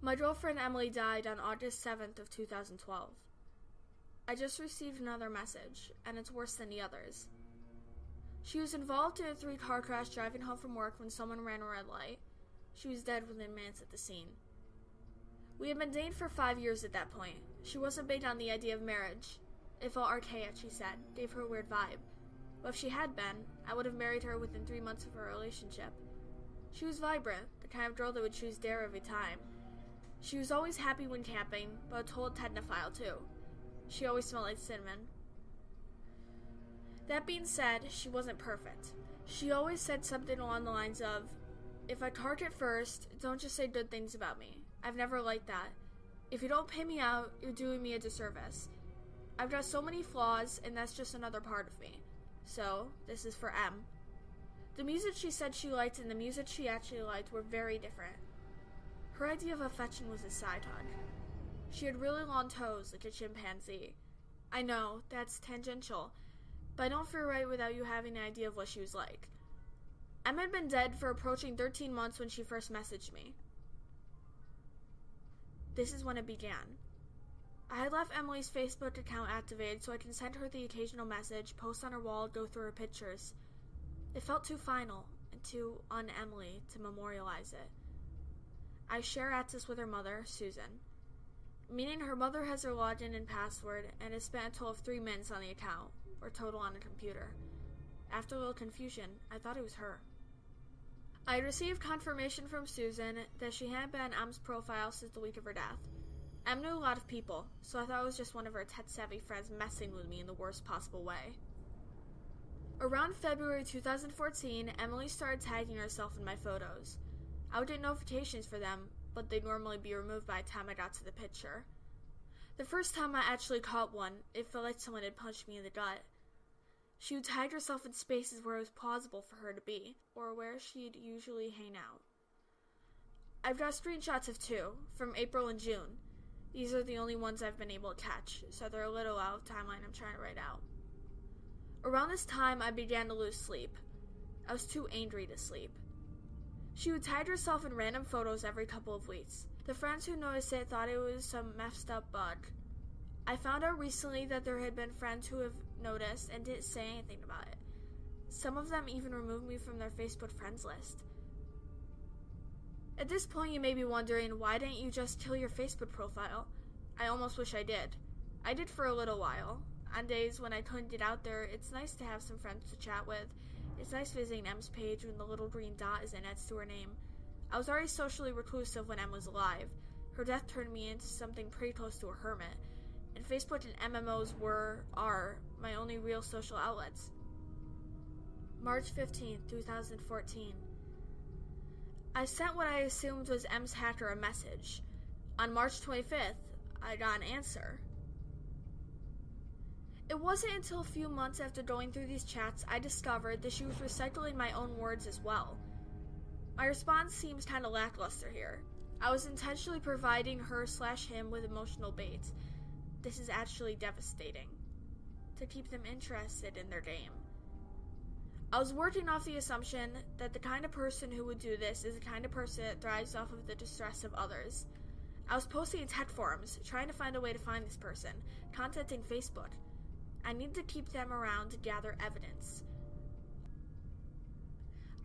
My girlfriend Emily died on August 7th of 2012. I just received another message, and it's worse than the others. She was involved in a 3-car crash driving home from work when someone ran a red light. She was dead within minutes at the scene. We had been dating for 5 years at that point. She wasn't big on the idea of marriage. It felt archaic, she said, gave her a weird vibe. But if she had been, I would have married her within 3 months of our relationship. She was vibrant, the kind of girl that would choose dare every time. She was always happy when camping, but a total technophile too. She always smelled like cinnamon. That being said, she wasn't perfect. She always said something along the lines of, "If I target first, don't just say good things about me. I've never liked that. If you don't pay me out, you're doing me a disservice. I've got so many flaws, and that's just another part of me. So, this is for M." The music she said she liked and the music she actually liked were very different. Her idea of affection was a side hug. She had really long toes like a chimpanzee. I know, that's tangential, but I don't feel right without you having an idea of what she was like. Em had been dead for approaching 13 months when she first messaged me. This is when it began. I had left Emily's Facebook account activated so I can send her the occasional message, post on her wall, go through her pictures. It felt too final and too un-Emily to memorialize it. I share access with her mother, Susan, meaning her mother has her login and password and has spent a total of 3 minutes on the account, or total on the computer. After a little confusion, I thought it was her. I had received confirmation from Susan that she hadn't been on Em's profile since the week of her death. Em knew a lot of people, so I thought it was just one of her tech-savvy friends messing with me in the worst possible way. Around February 2014, Emily started tagging herself in my photos. I would get notifications for them, but they'd normally be removed by the time I got to the picture. The first time I actually caught one, it felt like someone had punched me in the gut. She would tag herself in spaces where it was plausible for her to be, or where she'd usually hang out. I've got screenshots of 2, from April and June. These are the only ones I've been able to catch, so they're a little out of timeline I'm trying to write out. Around this time, I began to lose sleep. I was too angry to sleep. She would tag herself in random photos every couple of weeks. The friends who noticed it thought it was some messed up bug. I found out recently that there had been friends who have noticed and didn't say anything about it. Some of them even removed me from their Facebook friends list. At this point, you may be wondering, why didn't you just kill your Facebook profile? I almost wish I did. I did for a little while. On days when I couldn't get out there, it's nice to have some friends to chat with. It's nice visiting Em's page when the little green dot is next to her name. I was already socially reclusive when Em was alive. Her death turned me into something pretty close to a hermit, and Facebook and MMOs are my only real social outlets. March 15, 2014. I sent what I assumed was Em's hacker a message. On March 25th, I got an answer. It wasn't until a few months after going through these chats I discovered that she was recycling my own words as well. My response seems kinda lackluster here. I was intentionally providing her/him with emotional bait. This is actually devastating. To keep them interested in their game. I was working off the assumption that the kind of person who would do this is the kind of person that thrives off of the distress of others. I was posting in tech forums, trying to find a way to find this person, contacting Facebook. I needed to keep them around to gather evidence.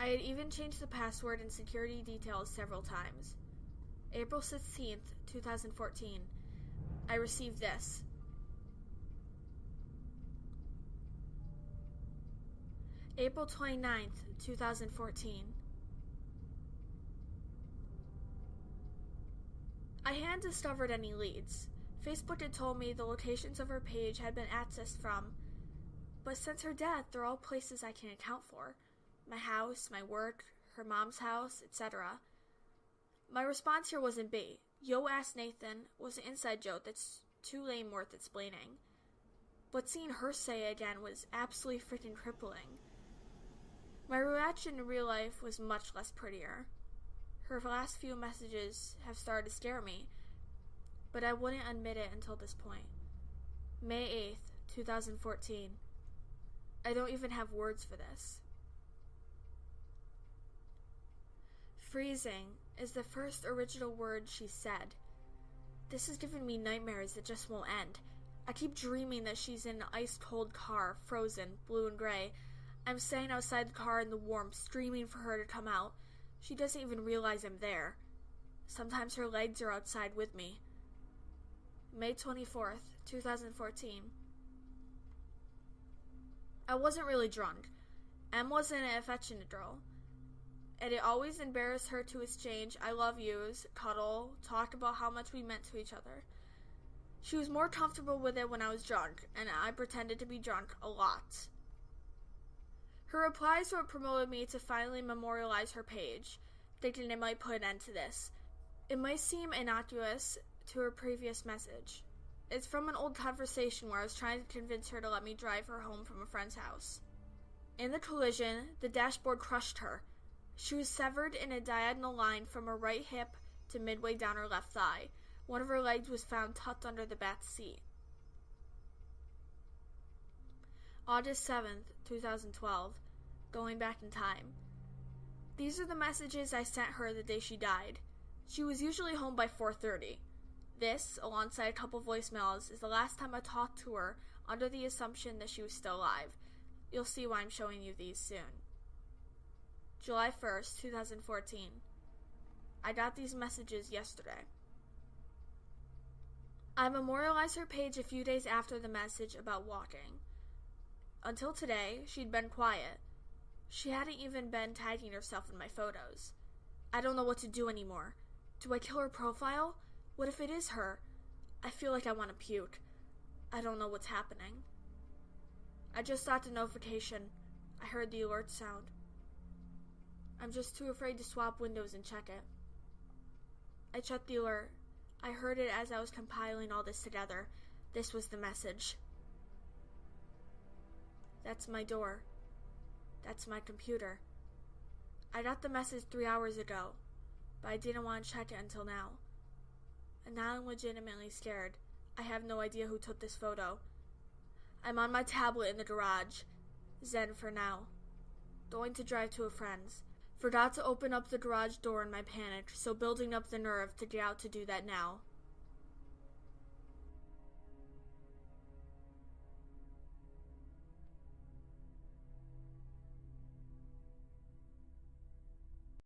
I had even changed the password and security details several times. April 16th, 2014. I received this. April 29th, 2014. I hadn't discovered any leads. Facebook had told me the locations of her page had been accessed from, but since her death, they're all places I can account for. My house, my work, her mom's house, etc. My response here wasn't bait. Yo ass Nathan was an inside joke that's too lame worth explaining. But seeing her say it again was absolutely freaking crippling. My reaction in real life was much less prettier. Her last few messages have started to scare me, but I wouldn't admit it until this point. May 8th, 2014. I don't even have words for this. Freezing, is the first original word she said. This has given me nightmares that just won't end. I keep dreaming that she's in an ice-cold car, frozen, blue and gray. I'm staying outside the car in the warmth, screaming for her to come out. She doesn't even realize I'm there. Sometimes her legs are outside with me. May 24th, 2014. I wasn't really drunk. Em wasn't an affectionate girl. And it always embarrassed her to exchange I love yous, cuddle, talk about how much we meant to each other. She was more comfortable with it when I was drunk, and I pretended to be drunk a lot. Her replies were what promoted me to finally memorialize her page, thinking it might put an end to this. It might seem innocuous to her previous message. It's from an old conversation where I was trying to convince her to let me drive her home from a friend's house. In the collision, the dashboard crushed her. She was severed in a diagonal line from her right hip to midway down her left thigh. One of her legs was found tucked under the back seat. August 7th, 2012. Going back in time. These are the messages I sent her the day she died. She was usually home by 4:30. This, alongside a couple voicemails, is the last time I talked to her under the assumption that she was still alive. You'll see why I'm showing you these soon. July 1st, 2014. I got these messages yesterday. I memorialized her page a few days after the message about walking. Until today, she'd been quiet. She hadn't even been tagging herself in my photos. I don't know what to do anymore. Do I kill her profile? What if it is her? I feel like I want to puke. I don't know what's happening. I just got the notification. I heard the alert sound. I'm just too afraid to swap windows and check it. I checked the alert. I heard it as I was compiling all this together. This was the message. That's my door. That's my computer. I got the message 3 hours ago, but I didn't want to check it until now. And now I'm legitimately scared. I have no idea who took this photo. I'm on my tablet in the garage. Zen for now. Going to drive to a friend's. Forgot to open up the garage door in my panic, so building up the nerve to get out to do that now.